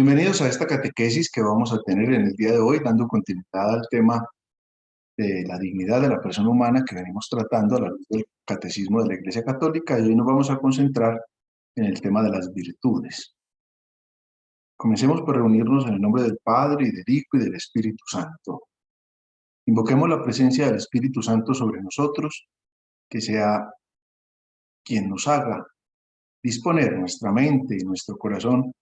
Bienvenidos a esta catequesis que vamos a tener en el día de hoy, dando continuidad al tema de la dignidad de la persona humana que venimos tratando a la luz del Catecismo de la Iglesia Católica, y hoy nos vamos a concentrar en el tema de las virtudes. Comencemos por reunirnos en el nombre del Padre, y del Hijo, y del Espíritu Santo. Invoquemos la presencia del Espíritu Santo sobre nosotros, que sea quien nos haga disponer nuestra mente y nuestro corazón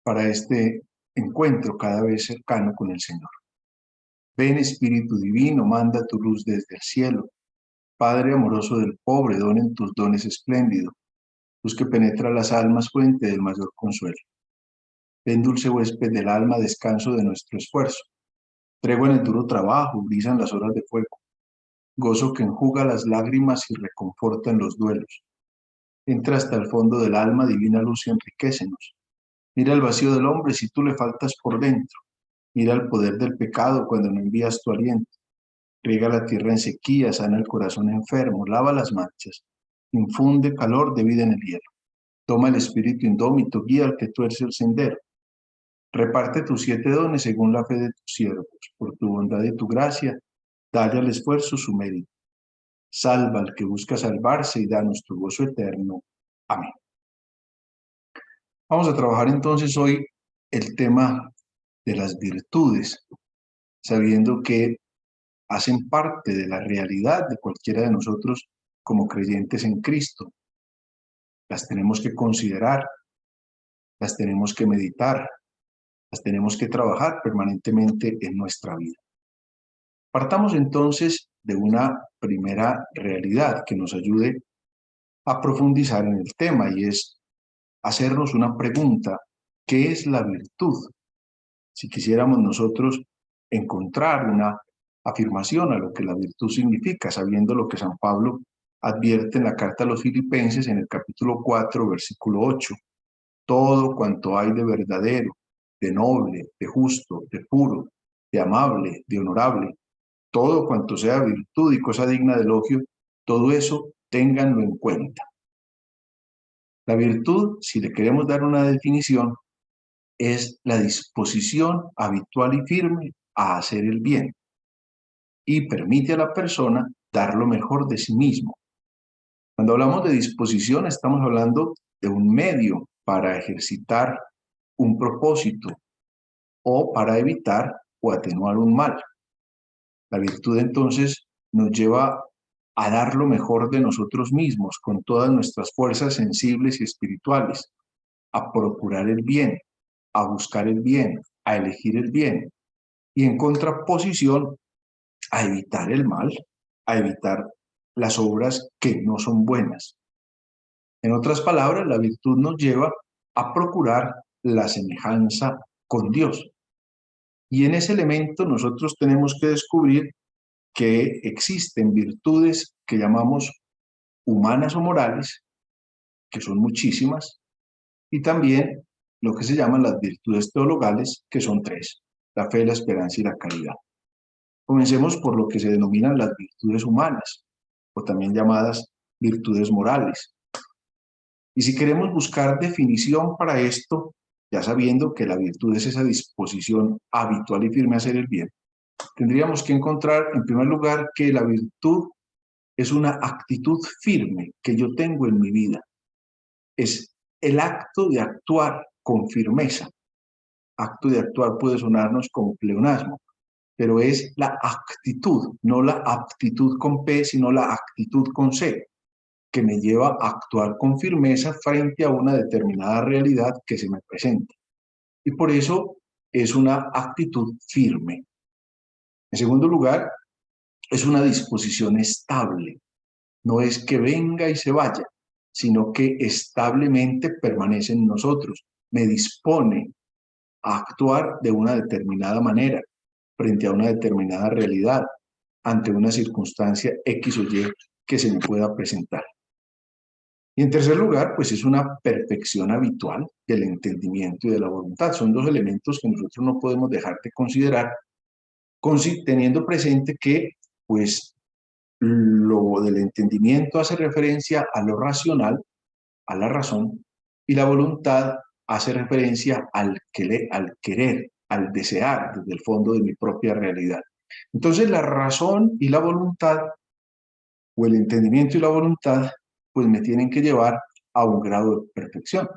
para este encuentro cada vez cercano con el Señor. Ven, Espíritu Divino, manda tu luz desde el cielo. Padre amoroso del pobre, donen tus dones espléndidos, luz que penetra las almas, fuente del mayor consuelo. Ven, dulce huésped del alma, descanso de nuestro esfuerzo. Tregua en el duro trabajo, brisan las horas de fuego. Gozo que enjuga las lágrimas y reconforta en los duelos. Entra hasta el fondo del alma, divina luz, y enriquécenos. Mira el vacío del hombre si tú le faltas por dentro. Mira el poder del pecado cuando no envías tu aliento. Riega la tierra en sequía, sana el corazón enfermo, lava las manchas, infunde calor de vida en el hielo. Toma el espíritu indómito, guía al que tuerce el sendero. Reparte tus 7 dones según la fe de tus siervos. Por tu bondad y tu gracia, dale al esfuerzo su mérito. Salva al que busca salvarse y danos tu gozo eterno. Amén. Vamos a trabajar entonces hoy el tema de las virtudes, sabiendo que hacen parte de la realidad de cualquiera de nosotros como creyentes en Cristo. Las tenemos que considerar, las tenemos que meditar, las tenemos que trabajar permanentemente en nuestra vida. Partamos entonces de una primera realidad que nos ayude a profundizar en el tema, y es hacernos una pregunta: ¿qué es la virtud? Si quisiéramos nosotros encontrar una afirmación a lo que la virtud significa, sabiendo lo que San Pablo advierte en la carta a los Filipenses en el capítulo 4, versículo 8. Todo cuanto hay de verdadero, de noble, de justo, de puro, de amable, de honorable, todo cuanto sea virtud y cosa digna de elogio, todo eso ténganlo en cuenta. La virtud, si le queremos dar una definición, es la disposición habitual y firme a hacer el bien, y permite a la persona dar lo mejor de sí mismo. Cuando hablamos de disposición, estamos hablando de un medio para ejercitar un propósito o para evitar o atenuar un mal. La virtud entonces nos lleva a dar lo mejor de nosotros mismos con todas nuestras fuerzas sensibles y espirituales, a procurar el bien, a buscar el bien, a elegir el bien, y en contraposición a evitar el mal, a evitar las obras que no son buenas. En otras palabras, la virtud nos lleva a procurar la semejanza con Dios. Y en ese elemento nosotros tenemos que descubrir que existen virtudes que llamamos humanas o morales, que son muchísimas, y también lo que se llaman las virtudes teologales, que son 3: la fe, la esperanza y la caridad. Comencemos por lo que se denominan las virtudes humanas, o también llamadas virtudes morales. Y si queremos buscar definición para esto, ya sabiendo que la virtud es esa disposición habitual y firme a hacer el bien, tendríamos que encontrar en primer lugar que la virtud es una actitud firme que yo tengo en mi vida. Es el acto de actuar con firmeza. Acto de actuar puede sonarnos como pleonasmo, pero es la actitud, no la aptitud con P, sino la actitud con C, que me lleva a actuar con firmeza frente a una determinada realidad que se me presenta. Y por eso es una actitud firme. En segundo lugar, es una disposición estable. No es que venga y se vaya, sino que establemente permanece en nosotros. Me dispone a actuar de una determinada manera frente a una determinada realidad, ante una circunstancia X o Y que se me pueda presentar. Y en tercer lugar, pues es una perfección habitual del entendimiento y de la voluntad. Son 2 elementos que nosotros no podemos dejar de considerar, teniendo presente que, pues, lo del entendimiento hace referencia a lo racional, a la razón, y la voluntad hace referencia al querer, al desear desde el fondo de mi propia realidad. Entonces la razón y la voluntad, o el entendimiento y la voluntad, pues me tienen que llevar a un grado de perfección.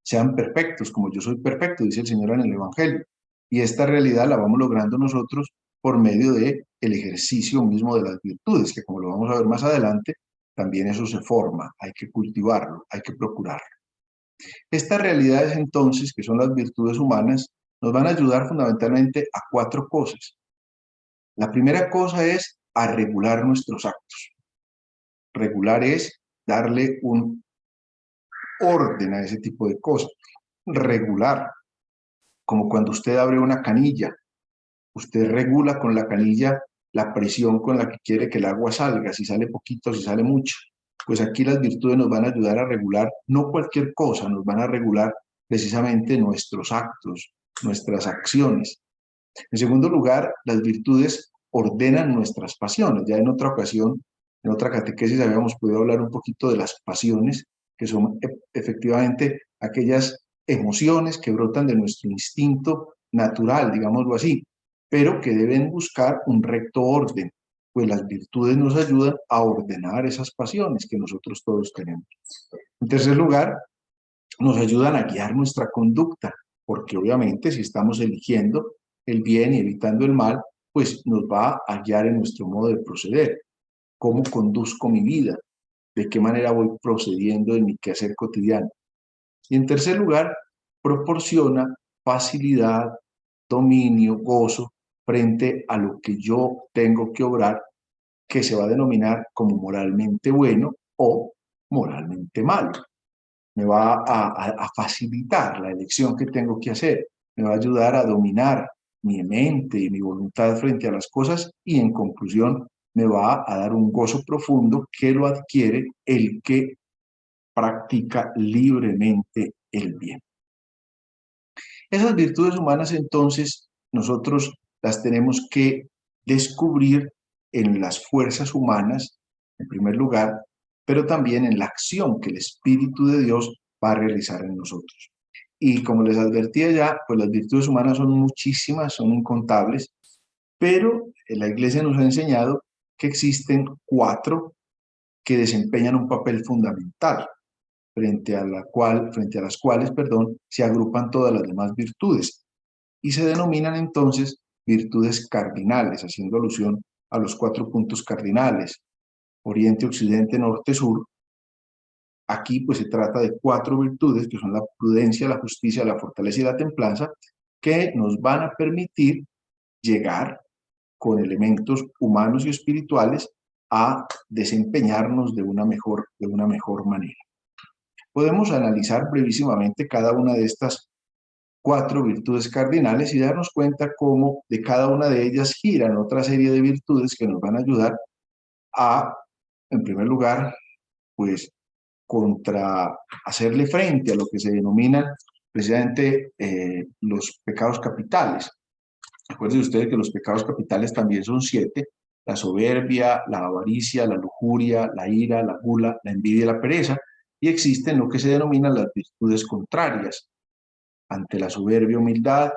Sean perfectos, como yo soy perfecto, dice el Señor en el Evangelio. Y esta realidad la vamos logrando nosotros por medio del ejercicio mismo de las virtudes, que como lo vamos a ver más adelante, también eso se forma, hay que cultivarlo, hay que procurarlo. Estas realidades entonces, que son las virtudes humanas, nos van a ayudar fundamentalmente a 4 cosas. La primera cosa es a regular nuestros actos. Regular es darle un orden a ese tipo de cosas. Regular, como cuando usted abre una canilla, usted regula con la canilla la presión con la que quiere que el agua salga, si sale poquito, si sale mucho. Pues aquí las virtudes nos van a ayudar a regular no cualquier cosa, nos van a regular precisamente nuestros actos, nuestras acciones. En segundo lugar, las virtudes ordenan nuestras pasiones. Ya en otra ocasión, en otra catequesis habíamos podido hablar un poquito de las pasiones, que son efectivamente aquellas emociones que brotan de nuestro instinto natural, digámoslo así, pero que deben buscar un recto orden, pues las virtudes nos ayudan a ordenar esas pasiones que nosotros todos tenemos. En tercer lugar, nos ayudan a guiar nuestra conducta, porque obviamente si estamos eligiendo el bien y evitando el mal, pues nos va a guiar en nuestro modo de proceder. ¿Cómo conduzco mi vida? ¿De qué manera voy procediendo en mi quehacer cotidiano? Y en tercer lugar, proporciona facilidad, dominio, gozo frente a lo que yo tengo que obrar, que se va a denominar como moralmente bueno o moralmente malo. Me va a facilitar la elección que tengo que hacer, me va a ayudar a dominar mi mente y mi voluntad frente a las cosas y en conclusión me va a dar un gozo profundo que lo adquiere el que practica libremente el bien. Esas virtudes humanas entonces nosotros las tenemos que descubrir en las fuerzas humanas, en primer lugar, pero también en la acción que el Espíritu de Dios va a realizar en nosotros. Y como les advertía ya, pues las virtudes humanas son muchísimas, son incontables, pero la Iglesia nos ha enseñado que existen 4 que desempeñan un papel fundamental frente a las cuales, se agrupan todas las demás virtudes y se denominan entonces virtudes cardinales, haciendo alusión a los 4 puntos cardinales, oriente, occidente, norte, sur. Aquí pues se trata de 4 virtudes que son la prudencia, la justicia, la fortaleza y la templanza, que nos van a permitir llegar con elementos humanos y espirituales a desempeñarnos de una mejor manera. Podemos analizar brevísimamente cada una de estas 4 virtudes cardinales y darnos cuenta cómo de cada una de ellas giran otra serie de virtudes que nos van a ayudar a, en primer lugar, pues hacerle frente a lo que se denominan precisamente los pecados capitales. Acuérdense ustedes que los pecados capitales también son 7: la soberbia, la avaricia, la lujuria, la ira, la gula, la envidia y la pereza, y existen lo que se denominan las virtudes contrarias. Ante la soberbia, humildad;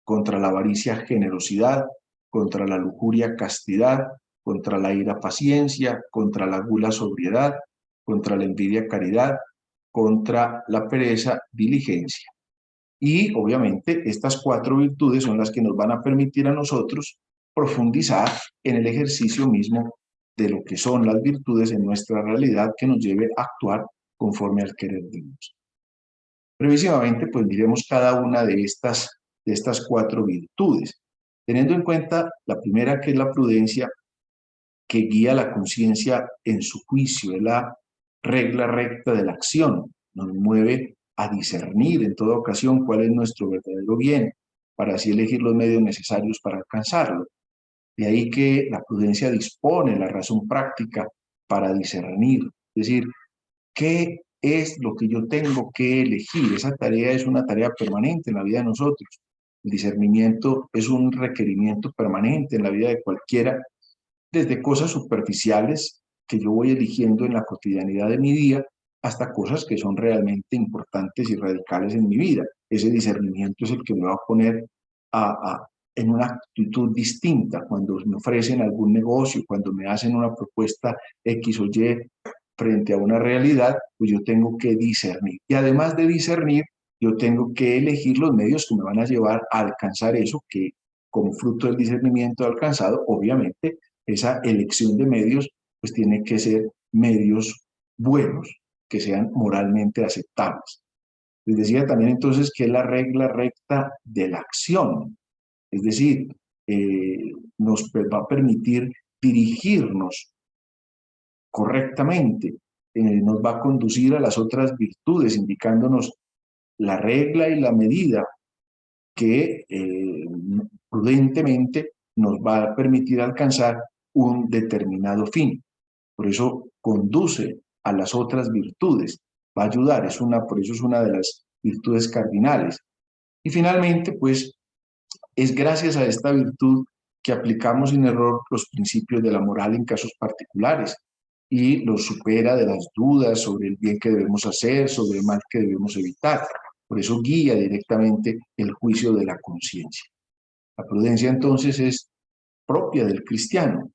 contra la avaricia, generosidad; contra la lujuria, castidad; contra la ira, paciencia; contra la gula, sobriedad; contra la envidia, caridad; contra la pereza, diligencia. Y obviamente estas 4 virtudes son las que nos van a permitir a nosotros profundizar en el ejercicio mismo de lo que son las virtudes en nuestra realidad, que nos lleve a actuar conforme al querer de Dios. Brevísimamente, pues miremos cada una de estas 4 virtudes, teniendo en cuenta la primera, que es la prudencia, que guía la conciencia en su juicio, es la regla recta de la acción, nos mueve a discernir en toda ocasión cuál es nuestro verdadero bien, para así elegir los medios necesarios para alcanzarlo. De ahí que la prudencia dispone la razón práctica para discernir, es decir, ¿qué es lo que yo tengo que elegir? Esa tarea es una tarea permanente en la vida de nosotros. El discernimiento es un requerimiento permanente en la vida de cualquiera, desde cosas superficiales que yo voy eligiendo en la cotidianidad de mi día, hasta cosas que son realmente importantes y radicales en mi vida. Ese discernimiento es el que me va a poner en una actitud distinta cuando me ofrecen algún negocio, cuando me hacen una propuesta X o Y frente a una realidad, pues yo tengo que discernir. Y además de discernir, yo tengo que elegir los medios que me van a llevar a alcanzar eso que como fruto del discernimiento alcanzado, obviamente, esa elección de medios, pues tiene que ser medios buenos, que sean moralmente aceptables. Les decía también entonces que es la regla recta de la acción, es decir, nos va a permitir dirigirnos correctamente, nos va a conducir a las otras virtudes, indicándonos la regla y la medida que prudentemente nos va a permitir alcanzar un determinado fin. Por eso conduce a las otras virtudes, va a ayudar, por eso es una de las virtudes cardinales. Y finalmente, pues, es gracias a esta virtud que aplicamos sin error los principios de la moral en casos particulares y los supera de las dudas sobre el bien que debemos hacer, sobre el mal que debemos evitar. Por eso guía directamente el juicio de la conciencia. La prudencia entonces es propia del cristiano.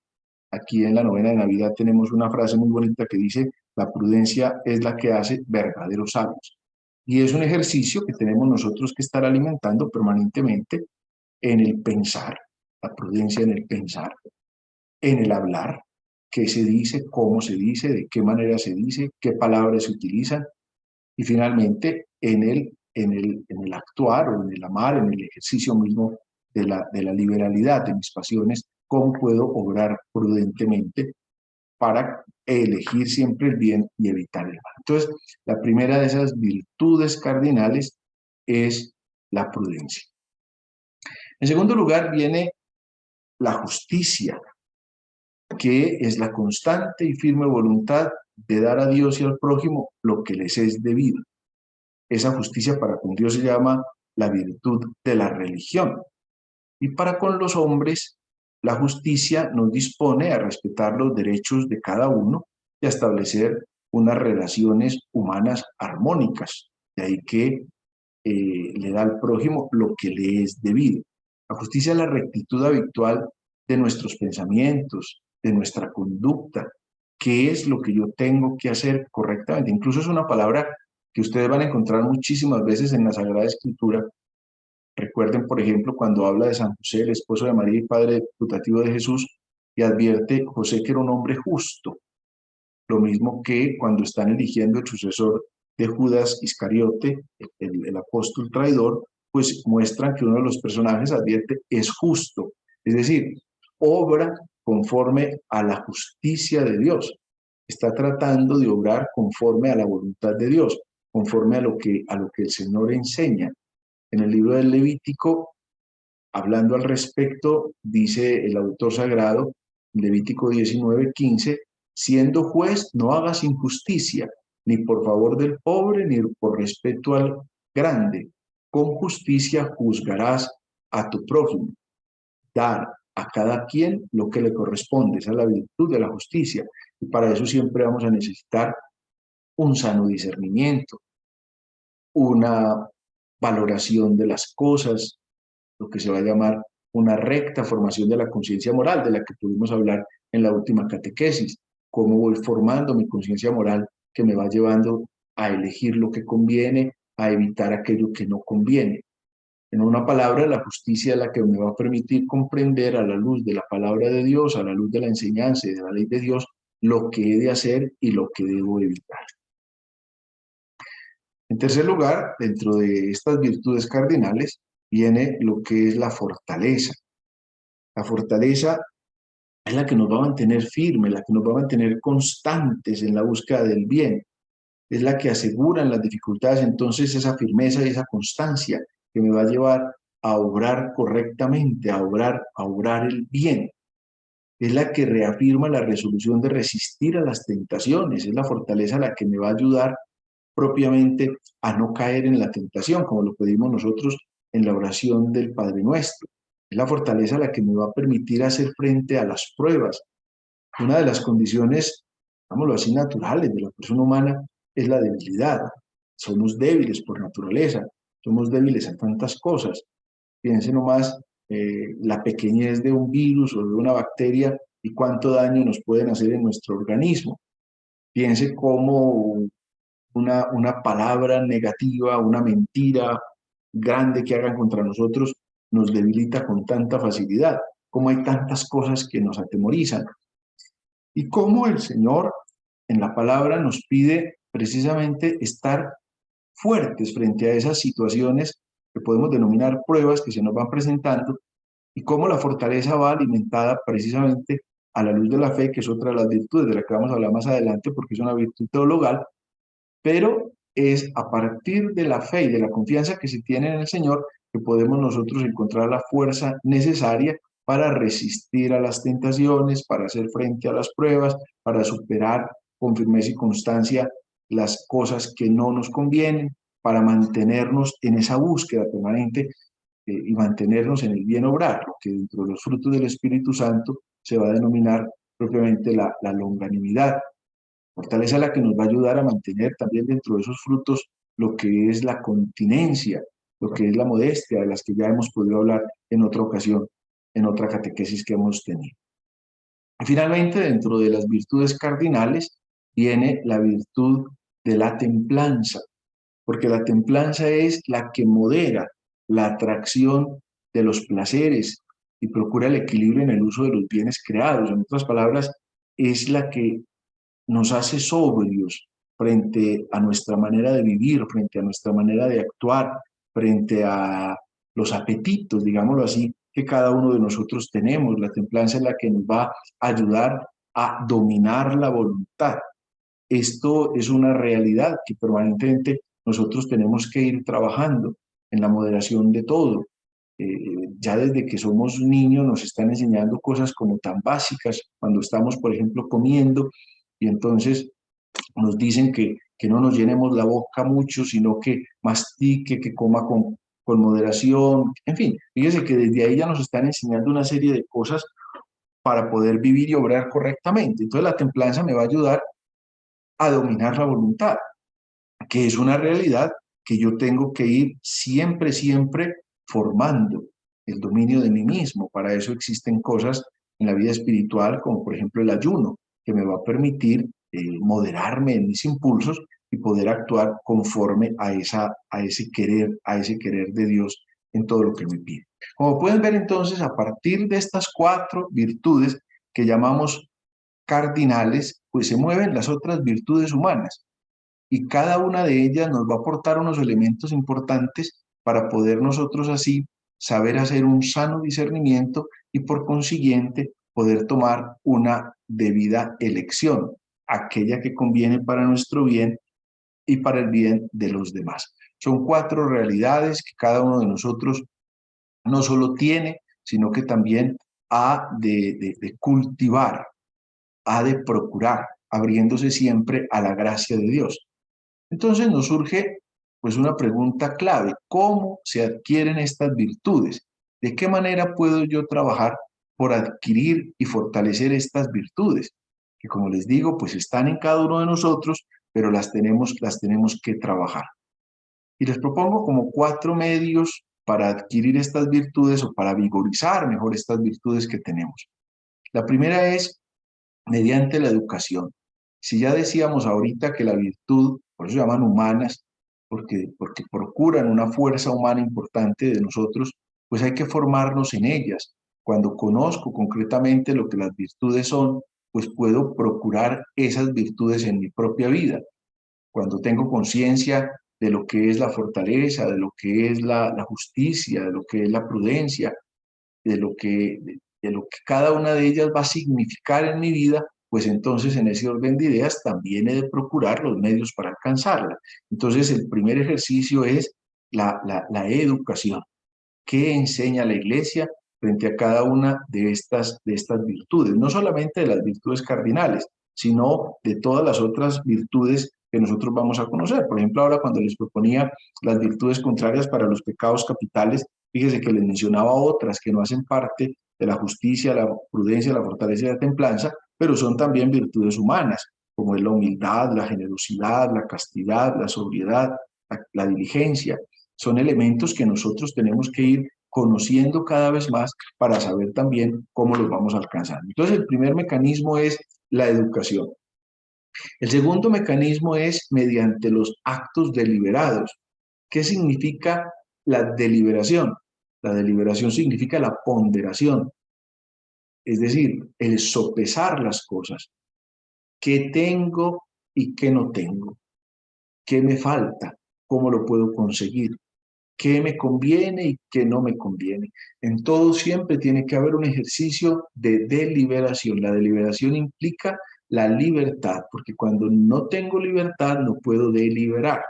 Aquí en la novena de Navidad tenemos una frase muy bonita que dice: la prudencia es la que hace verdaderos sabios. Y es un ejercicio que tenemos nosotros que estar alimentando permanentemente en el pensar, la prudencia en el pensar, en el hablar, qué se dice, cómo se dice, de qué manera se dice, qué palabras se utilizan, y finalmente en el actuar o en el amar, en el ejercicio mismo de la liberalidad de mis pasiones, cómo puedo obrar prudentemente para elegir siempre el bien y evitar el mal. Entonces, la primera de esas virtudes cardinales es la prudencia. En segundo lugar viene la justicia, que es la constante y firme voluntad de dar a Dios y al prójimo lo que les es debido. Esa justicia para con Dios se llama la virtud de la religión. Y para con los hombres, la justicia nos dispone a respetar los derechos de cada uno y a establecer unas relaciones humanas armónicas. De ahí que le da al prójimo lo que le es debido. La justicia es la rectitud habitual de nuestros pensamientos, de nuestra conducta. ¿Qué es lo que yo tengo que hacer correctamente? Incluso es una palabra que ustedes van a encontrar muchísimas veces en la Sagrada Escritura. Recuerden, por ejemplo, cuando habla de San José, el esposo de María y padre putativo de Jesús, y advierte José que era un hombre justo. Lo mismo que cuando están eligiendo el sucesor de Judas Iscariote, el apóstol traidor, pues muestran que uno de los personajes advierte es justo, es decir, obra conforme a la justicia de Dios. Está tratando de obrar conforme a la voluntad de Dios, conforme a lo que el Señor enseña. En el libro del Levítico, hablando al respecto, dice el autor sagrado, Levítico 19:15, siendo juez, no hagas injusticia, ni por favor del pobre, ni por respeto al grande. Con justicia juzgarás a tu prójimo. Dar a cada quien lo que le corresponde. Esa es la virtud de la justicia. Y para eso siempre vamos a necesitar un sano discernimiento, una valoración de las cosas, lo que se va a llamar una recta formación de la conciencia moral, de la que pudimos hablar en la última catequesis. Cómo voy formando mi conciencia moral que me va llevando a elegir lo que conviene, a evitar aquello que no conviene. En una palabra, la justicia es la que me va a permitir comprender a la luz de la palabra de Dios, a la luz de la enseñanza y de la ley de Dios, lo que he de hacer y lo que debo evitar. En tercer lugar, dentro de estas virtudes cardinales, viene lo que es la fortaleza. La fortaleza es la que nos va a mantener firmes, la que nos va a mantener constantes en la búsqueda del bien. Es la que asegura en las dificultades entonces esa firmeza y esa constancia que me va a llevar a obrar correctamente, a obrar el bien. Es la que reafirma la resolución de resistir a las tentaciones. Es la fortaleza la que me va a ayudar propiamente a no caer en la tentación, como lo pedimos nosotros en la oración del Padre Nuestro. Es la fortaleza la que me va a permitir hacer frente a las pruebas. Una de las condiciones, digámoslo así, naturales de la persona humana es la debilidad. Somos débiles por naturaleza, somos débiles a tantas cosas. Piense nomás la pequeñez de un virus o de una bacteria y cuánto daño nos pueden hacer en nuestro organismo. Piense cómo una palabra negativa, una mentira grande que hagan contra nosotros nos debilita con tanta facilidad, cómo hay tantas cosas que nos atemorizan y cómo el Señor en la palabra nos pide precisamente estar fuertes frente a esas situaciones que podemos denominar pruebas que se nos van presentando y cómo la fortaleza va alimentada precisamente a la luz de la fe, que es otra de las virtudes de la que vamos a hablar más adelante porque es una virtud teologal, pero es a partir de la fe y de la confianza que se tiene en el Señor que podemos nosotros encontrar la fuerza necesaria para resistir a las tentaciones, para hacer frente a las pruebas, para superar con firmeza y constancia las cosas que no nos convienen, para mantenernos en esa búsqueda permanente y mantenernos en el bien obrar, lo que dentro de los frutos del Espíritu Santo se va a denominar propiamente la longanimidad. Fortaleza la que nos va a ayudar a mantener también dentro de esos frutos lo que es la continencia, lo que es la modestia, de las que ya hemos podido hablar en otra ocasión, en otra catequesis que hemos tenido. Y finalmente, dentro de las virtudes cardinales, viene la virtud de la templanza, porque la templanza es la que modera la atracción de los placeres y procura el equilibrio en el uso de los bienes creados. En otras palabras, es la que nos hace sobrios frente a nuestra manera de vivir, frente a nuestra manera de actuar, frente a los apetitos, digámoslo así, que cada uno de nosotros tenemos. La templanza es la que nos va a ayudar a dominar la voluntad. Esto es una realidad que permanentemente nosotros tenemos que ir trabajando en la moderación de todo. Ya desde que somos niños nos están enseñando cosas como tan básicas cuando estamos, por ejemplo, comiendo y entonces nos dicen que no nos llenemos la boca mucho, sino que mastique, que coma con moderación, en fin, fíjese que desde ahí ya nos están enseñando una serie de cosas para poder vivir y obrar correctamente. Entonces la templanza me va a ayudar a dominar la voluntad, que es una realidad que yo tengo que ir siempre, siempre formando el dominio de mí mismo. Para eso existen cosas en la vida espiritual, como por ejemplo el ayuno, que me va a permitir moderarme en mis impulsos y poder actuar conforme a ese querer de Dios en todo lo que me pide. Como pueden ver entonces, a partir de estas 4 virtudes que llamamos cardinales, pues se mueven las otras virtudes humanas y cada una de ellas nos va a aportar unos elementos importantes para poder nosotros así saber hacer un sano discernimiento y por consiguiente poder tomar una debida elección, aquella que conviene para nuestro bien y para el bien de los demás. Son 4 realidades que cada uno de nosotros no solo tiene, sino que también ha de cultivar, ha de procurar, abriéndose siempre a la gracia de Dios. Entonces nos surge pues una pregunta clave: ¿cómo se adquieren estas virtudes? ¿De qué manera puedo yo trabajar por adquirir y fortalecer estas virtudes? Que como les digo, pues están en cada uno de nosotros, pero las tenemos que trabajar. Y les propongo como 4 medios para adquirir estas virtudes o para vigorizar mejor estas virtudes que tenemos. La primera es mediante la educación. Si ya decíamos ahorita que la virtud, por eso se llaman humanas, porque procuran una fuerza humana importante de nosotros, pues hay que formarnos en ellas. Cuando conozco concretamente lo que las virtudes son, pues puedo procurar esas virtudes en mi propia vida. Cuando tengo conciencia de lo que es la fortaleza, de lo que es la justicia, de lo que es la prudencia, de lo que cada una de ellas va a significar en mi vida, pues entonces en ese orden de ideas también he de procurar los medios para alcanzarla. Entonces el primer ejercicio es la educación. ¿Qué enseña la Iglesia frente a cada una de estas virtudes? No solamente de las virtudes cardinales, sino de todas las otras virtudes que nosotros vamos a conocer. Por ejemplo, ahora cuando les proponía las virtudes contrarias para los pecados capitales, fíjese que les mencionaba otras que no hacen parte de la justicia, la prudencia, la fortaleza y la templanza, pero son también virtudes humanas, como es la humildad, la generosidad, la castidad, la sobriedad, la diligencia. Son elementos que nosotros tenemos que ir conociendo cada vez más para saber también cómo los vamos alcanzando. Entonces, el primer mecanismo es la educación. El segundo mecanismo es mediante los actos deliberados. ¿Qué significa la deliberación? La deliberación significa la ponderación, es decir, el sopesar las cosas. ¿Qué tengo y qué no tengo? ¿Qué me falta? ¿Cómo lo puedo conseguir? ¿Qué me conviene y qué no me conviene? En todo siempre tiene que haber un ejercicio de deliberación. La deliberación implica la libertad, porque cuando no tengo libertad no puedo deliberar.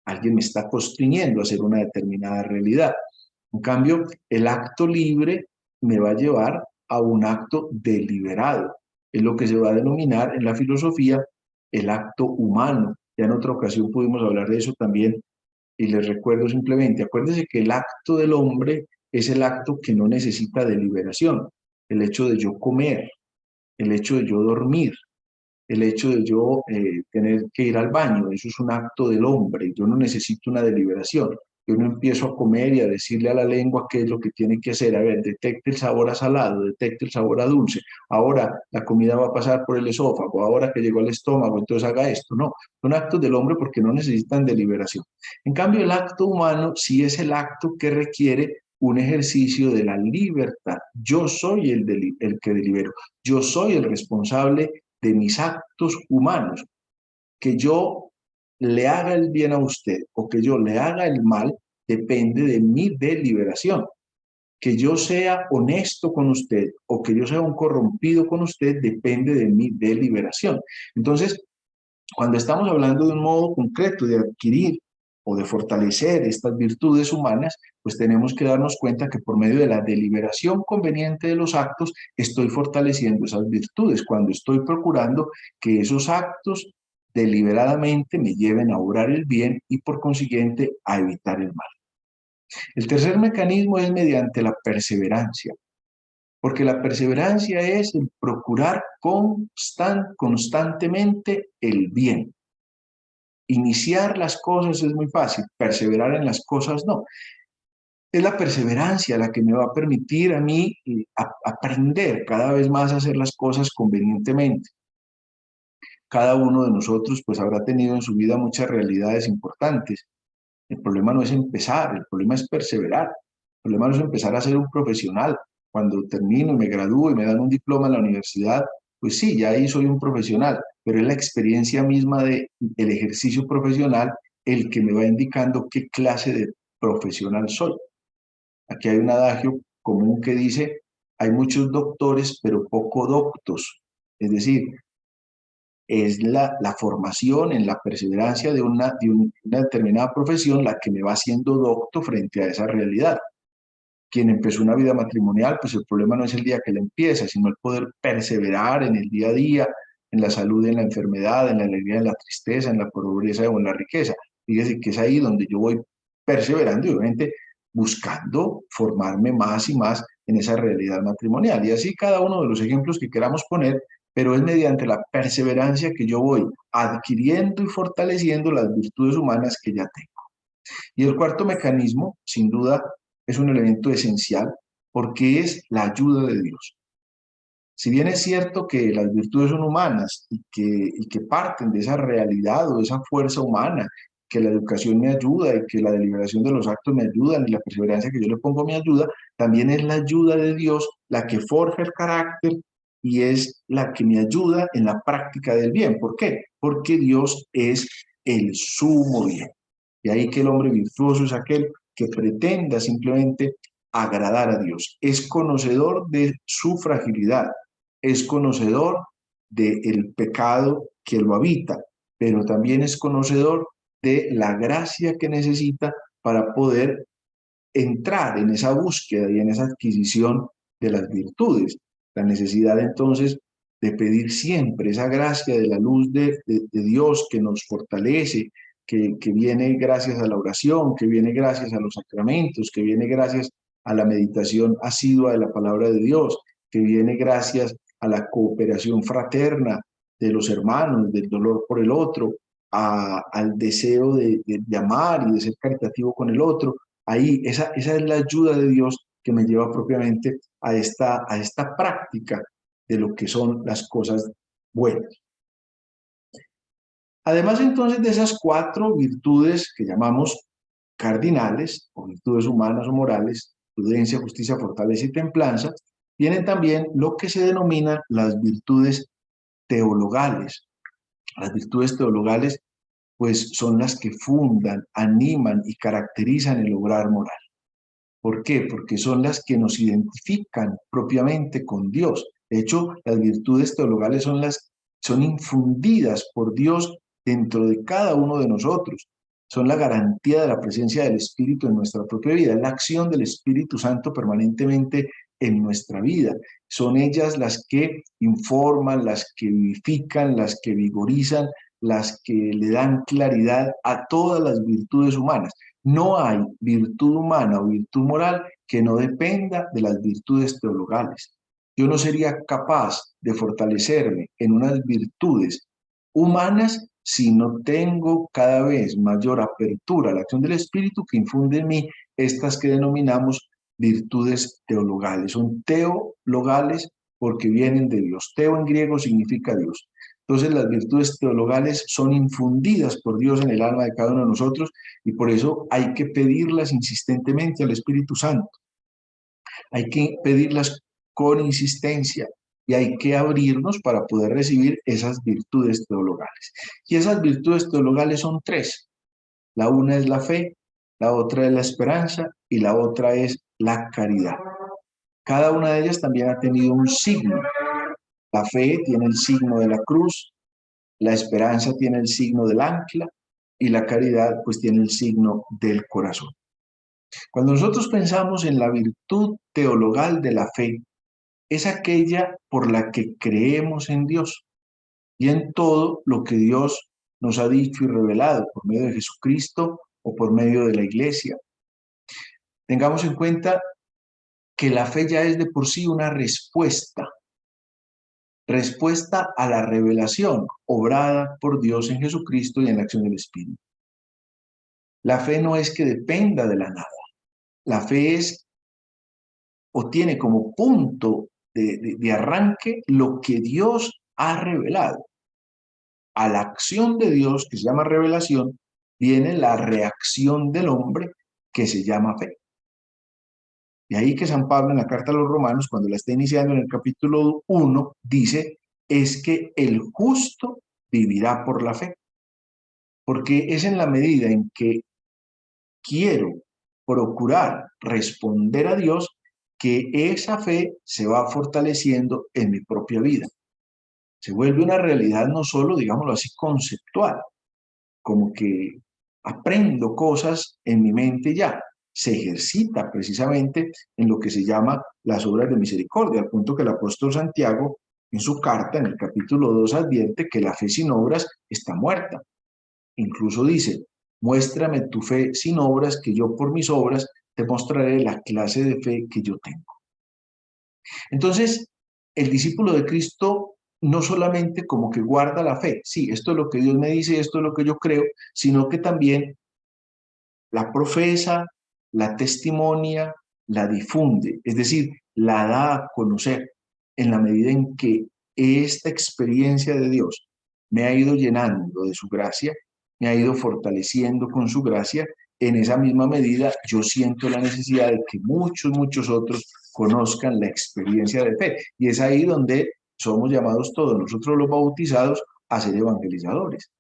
Alguien me está constriñendo a hacer una determinada realidad. En cambio, el acto libre me va a llevar a un acto deliberado. Es lo que se va a denominar en la filosofía el acto humano. Ya en otra ocasión pudimos hablar de eso también y les recuerdo simplemente, acuérdense que el acto del hombre es el acto que no necesita deliberación. El hecho de yo comer, el hecho de yo dormir, el hecho de yo tener que ir al baño, eso es un acto del hombre, yo no necesito una deliberación. Yo no empiezo a comer y a decirle a la lengua qué es lo que tiene que hacer. A ver, detecte el sabor a salado, detecte el sabor a dulce. Ahora la comida va a pasar por el esófago, ahora que llegó al estómago, entonces haga esto. No, son actos del hombre porque no necesitan deliberación. En cambio, el acto humano sí es el acto que requiere un ejercicio de la libertad. Yo soy el que delibero, yo soy el responsable de mis actos humanos. Que yo le haga el bien a usted o que yo le haga el mal depende de mi deliberación. Que yo sea honesto con usted o que yo sea un corrompido con usted depende de mi deliberación. Entonces, cuando estamos hablando de un modo concreto de adquirir o de fortalecer estas virtudes humanas, pues tenemos que darnos cuenta que por medio de la deliberación conveniente de los actos estoy fortaleciendo esas virtudes, cuando estoy procurando que esos actos deliberadamente me lleven a obrar el bien y por consiguiente a evitar el mal. El tercer mecanismo es mediante la perseverancia, porque la perseverancia es el procurar constantemente el bien. Iniciar las cosas es muy fácil, perseverar en las cosas no. Es la perseverancia la que me va a permitir a mí aprender cada vez más a hacer las cosas convenientemente. Cada uno de nosotros pues habrá tenido en su vida muchas realidades importantes. El problema no es empezar, el problema es perseverar. El problema no es empezar a ser un profesional. Cuando termino y me gradúo y me dan un diploma en la universidad, pues sí, ya ahí soy un profesional, pero es la experiencia misma del ejercicio profesional el que me va indicando qué clase de profesional soy. Aquí hay un adagio común que dice, hay muchos doctores, pero poco doctos. Es decir, es la formación en la perseverancia de una determinada profesión la que me va haciendo docto frente a esa realidad. Quien empezó una vida matrimonial, pues el problema no es el día que la empieza, sino el poder perseverar en el día a día, en la salud, en la enfermedad, en la alegría, en la tristeza, en la pobreza o en la riqueza. Fíjese que es ahí donde yo voy perseverando y obviamente buscando formarme más y más en esa realidad matrimonial. Y así cada uno de los ejemplos que queramos poner, pero es mediante la perseverancia que yo voy adquiriendo y fortaleciendo las virtudes humanas que ya tengo. Y el cuarto mecanismo, sin duda, es un elemento esencial porque es la ayuda de Dios. Si bien es cierto que las virtudes son humanas y que parten de esa realidad o de esa fuerza humana, que la educación me ayuda y que la deliberación de los actos me ayudan y la perseverancia que yo le pongo me ayuda, también es la ayuda de Dios la que forja el carácter y es la que me ayuda en la práctica del bien. ¿Por qué? Porque Dios es el sumo bien. Y ahí que el hombre virtuoso es aquel que pretenda simplemente agradar a Dios. Es conocedor de su fragilidad, es conocedor del pecado que lo habita, pero también es conocedor de la gracia que necesita para poder entrar en esa búsqueda y en esa adquisición de las virtudes. La necesidad entonces de pedir siempre esa gracia de la luz de Dios que nos fortalece, que viene gracias a la oración, que viene gracias a los sacramentos, que viene gracias a la meditación asidua de la palabra de Dios, que viene gracias a la cooperación fraterna de los hermanos, del dolor por el otro, al deseo de amar y de ser caritativo con el otro. Ahí, esa es la ayuda de Dios que me lleva propiamente a esta práctica de lo que son las cosas buenas. Además, entonces, de esas 4 virtudes que llamamos cardinales, o virtudes humanas o morales, prudencia, justicia, fortaleza y templanza, vienen también lo que se denominan las virtudes teologales. Las virtudes teologales, pues, son las que fundan, animan y caracterizan el obrar moral. ¿Por qué? Porque son las que nos identifican propiamente con Dios. De hecho, las virtudes teologales son infundidas por Dios dentro de cada uno de nosotros. Son la garantía de la presencia del Espíritu en nuestra propia vida, es la acción del Espíritu Santo permanentemente en nuestra vida. Son ellas las que informan, las que vivifican, las que vigorizan, las que le dan claridad a todas las virtudes humanas. No hay virtud humana o virtud moral que no dependa de las virtudes teologales. Yo no sería capaz de fortalecerme en unas virtudes humanas si no tengo cada vez mayor apertura a la acción del Espíritu que infunde en mí estas que denominamos virtudes teologales. Son teologales porque vienen de Dios. Teo en griego significa Dios. Entonces las virtudes teologales son infundidas por Dios en el alma de cada uno de nosotros y por eso hay que pedirlas insistentemente al Espíritu Santo. Hay que pedirlas con insistencia y hay que abrirnos para poder recibir esas virtudes teologales. Y esas virtudes teologales son 3. La una es la fe, la otra es la esperanza y la otra es la caridad. Cada una de ellas también ha tenido un signo. La fe tiene el signo de la cruz, la esperanza tiene el signo del ancla y la caridad pues tiene el signo del corazón. Cuando nosotros pensamos en la virtud teologal de la fe, es aquella por la que creemos en Dios y en todo lo que Dios nos ha dicho y revelado por medio de Jesucristo o por medio de la iglesia. Tengamos en cuenta que la fe ya es de por sí una respuesta a la revelación obrada por Dios en Jesucristo y en la acción del Espíritu. La fe no es que dependa de la nada. La fe es o tiene como punto de arranque lo que Dios ha revelado. A la acción de Dios, que se llama revelación, viene la reacción del hombre, que se llama fe. De ahí que San Pablo en la carta a los Romanos, cuando la está iniciando en el capítulo 1, dice, es que el justo vivirá por la fe. Porque es en la medida en que quiero procurar responder a Dios que esa fe se va fortaleciendo en mi propia vida. Se vuelve una realidad no solo, digámoslo así, conceptual, como que aprendo cosas en mi mente ya. Se ejercita precisamente en lo que se llama las obras de misericordia, al punto que el apóstol Santiago, en su carta, en el capítulo 2, advierte que la fe sin obras está muerta. Incluso dice, muéstrame tu fe sin obras, que yo por mis obras te mostraré la clase de fe que yo tengo. Entonces, el discípulo de Cristo no solamente como que guarda la fe, sí, esto es lo que Dios me dice, esto es lo que yo creo, sino que también la profesa, la testimonia, la difunde, es decir, la da a conocer en la medida en que esta experiencia de Dios me ha ido llenando de su gracia, me ha ido fortaleciendo con su gracia. En esa misma medida yo siento la necesidad de que muchos otros conozcan la experiencia de fe. Y es ahí donde somos llamados todos, nosotros los bautizados, a ser evangelizadores,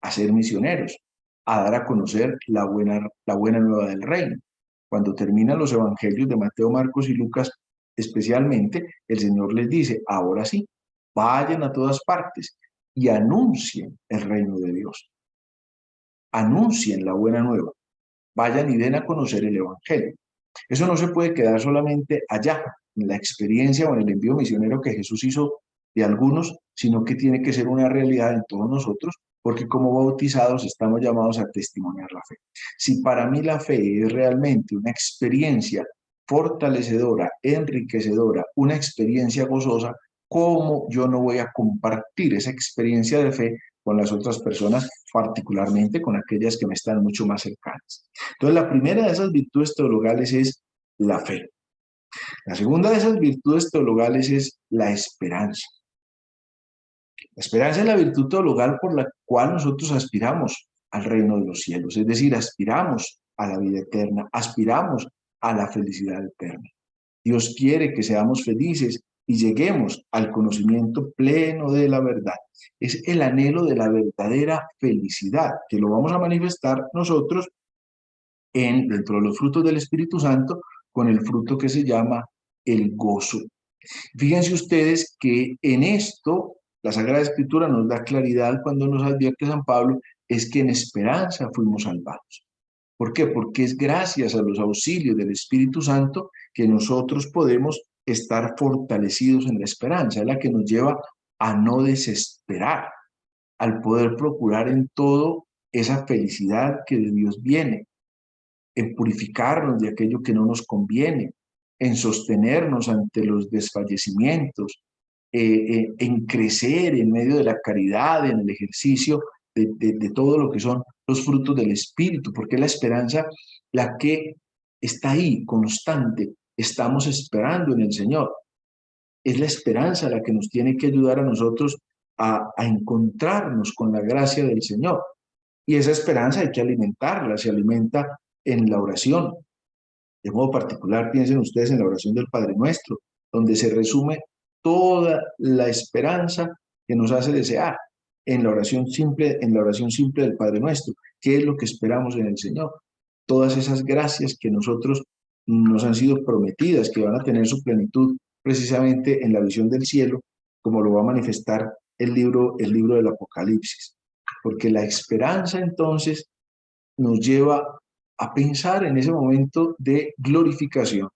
a ser misioneros, a dar a conocer la buena nueva del reino. Cuando terminan los evangelios de Mateo, Marcos y Lucas, especialmente, el Señor les dice, ahora sí, vayan a todas partes y anuncien el reino de Dios. Anuncien la buena nueva. Vayan y den a conocer el evangelio. Eso no se puede quedar solamente allá, en la experiencia o en el envío misionero que Jesús hizo de algunos, sino que tiene que ser una realidad en todos nosotros, porque como bautizados estamos llamados a testimoniar la fe. Si para mí la fe es realmente una experiencia fortalecedora, enriquecedora, una experiencia gozosa, ¿cómo yo no voy a compartir esa experiencia de fe con las otras personas, particularmente con aquellas que me están mucho más cercanas? Entonces, la primera de esas virtudes teologales es la fe. La segunda de esas virtudes teologales es la esperanza. La esperanza es la virtud teologal por la cual nosotros aspiramos al reino de los cielos, es decir, aspiramos a la vida eterna, aspiramos a la felicidad eterna. Dios quiere que seamos felices y lleguemos al conocimiento pleno de la verdad. Es el anhelo de la verdadera felicidad, que lo vamos a manifestar nosotros dentro de los frutos del Espíritu Santo, con el fruto que se llama el gozo. Fíjense ustedes que en esto la Sagrada Escritura nos da claridad cuando nos advierte San Pablo, es que en esperanza fuimos salvados. ¿Por qué? Porque es gracias a los auxilios del Espíritu Santo que nosotros podemos estar fortalecidos en la esperanza, es la que nos lleva a no desesperar, al poder procurar en todo esa felicidad que de Dios viene, en purificarnos de aquello que no nos conviene, en sostenernos ante los desfallecimientos, en crecer en medio de la caridad, en el ejercicio de todo lo que son los frutos del Espíritu, porque es la esperanza la que está ahí, constante. Estamos esperando en el Señor. Es la esperanza la que nos tiene que ayudar a nosotros a encontrarnos con la gracia del Señor. Y esa esperanza hay que alimentarla, se alimenta en la oración. De modo particular, piensen ustedes en la oración del Padre Nuestro, donde se resume toda la esperanza que nos hace desear en la oración simple del Padre Nuestro. ¿Qué es lo que esperamos en el Señor? Todas esas gracias que nosotros nos han sido prometidas, que van a tener su plenitud precisamente en la visión del cielo, como lo va a manifestar el libro del Apocalipsis. Porque la esperanza entonces nos lleva a pensar en ese momento de glorificación,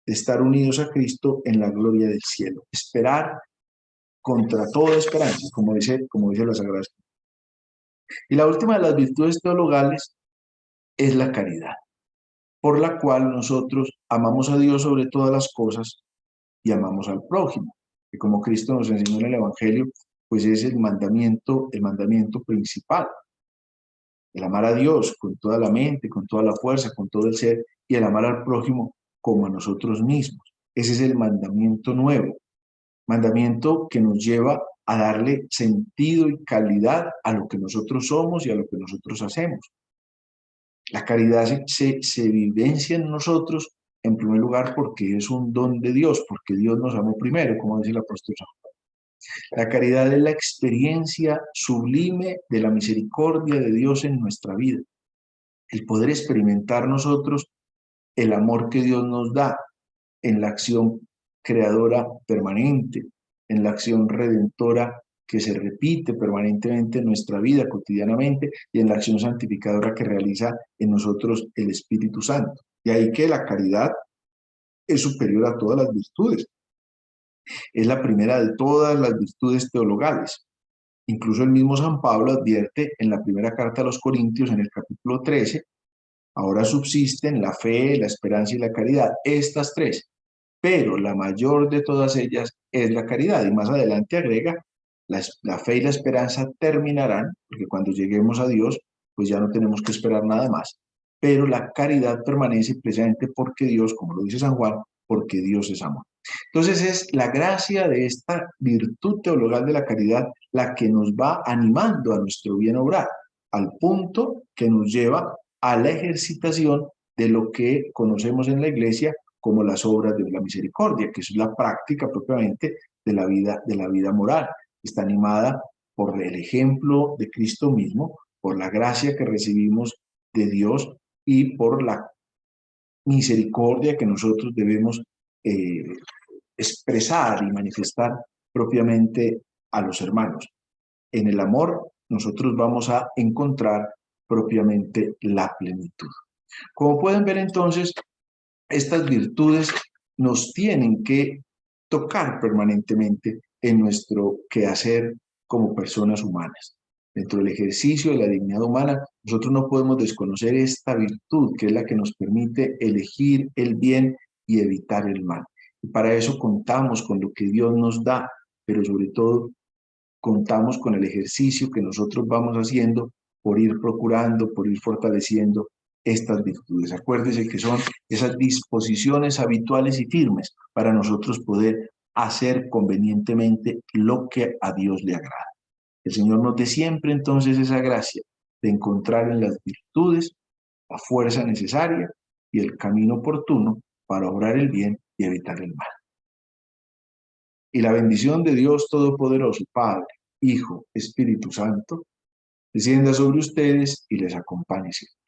de estar unidos a Cristo en la gloria del cielo, esperar contra toda esperanza, como dice la Sagrada Escritura. Y la última de las virtudes teologales es la caridad, por la cual nosotros amamos a Dios sobre todas las cosas y amamos al prójimo, que como Cristo nos enseñó en el Evangelio, pues es el mandamiento principal. El amar a Dios con toda la mente, con toda la fuerza, con todo el ser, y el amar al prójimo como a nosotros mismos. Ese es el mandamiento nuevo, mandamiento que nos lleva a darle sentido y calidad a lo que nosotros somos y a lo que nosotros hacemos. La caridad se vivencia en nosotros, en primer lugar, porque es un don de Dios, porque Dios nos amó primero, como dice el apóstol San Juan. La caridad es la experiencia sublime de la misericordia de Dios en nuestra vida. El poder experimentar nosotros el amor que Dios nos da en la acción creadora permanente, en la acción redentora que se repite permanentemente en nuestra vida cotidianamente y en la acción santificadora que realiza en nosotros el Espíritu Santo. Y ahí que la caridad es superior a todas las virtudes. Es la primera de todas las virtudes teologales. Incluso el mismo San Pablo advierte en la primera carta a los Corintios, en el capítulo 13, ahora subsisten la fe, la esperanza y la caridad, estas tres, pero la mayor de todas ellas es la caridad. Y más adelante agrega, la fe y la esperanza terminarán, porque cuando lleguemos a Dios, pues ya no tenemos que esperar nada más. Pero la caridad permanece precisamente porque Dios, como lo dice San Juan, porque Dios es amor. Entonces es la gracia de esta virtud teologal de la caridad la que nos va animando a nuestro bien obrar, al punto que nos lleva a la ejercitación de lo que conocemos en la Iglesia como las obras de la misericordia, que es la práctica propiamente de la vida moral. Está animada por el ejemplo de Cristo mismo, por la gracia que recibimos de Dios y por la misericordia que nosotros debemos eh, expresar y manifestar propiamente a los hermanos. En el amor nosotros vamos a encontrar propiamente la plenitud. Como pueden ver entonces, estas virtudes nos tienen que tocar permanentemente en nuestro quehacer como personas humanas. Dentro del ejercicio de la dignidad humana, nosotros no podemos desconocer esta virtud que es la que nos permite elegir el bien y evitar el mal. Y para eso contamos con lo que Dios nos da pero sobre todo contamos con el ejercicio que nosotros vamos haciendo por ir procurando, por ir fortaleciendo estas virtudes. Acuérdese que son esas disposiciones habituales y firmes para nosotros poder hacer convenientemente lo que a Dios le agrada. El Señor nos dé siempre entonces esa gracia de encontrar en las virtudes la fuerza necesaria y el camino oportuno para obrar el bien y evitar el mal. Y la bendición de Dios Todopoderoso, Padre, Hijo, Espíritu Santo, descienda sobre ustedes y les acompañe siempre.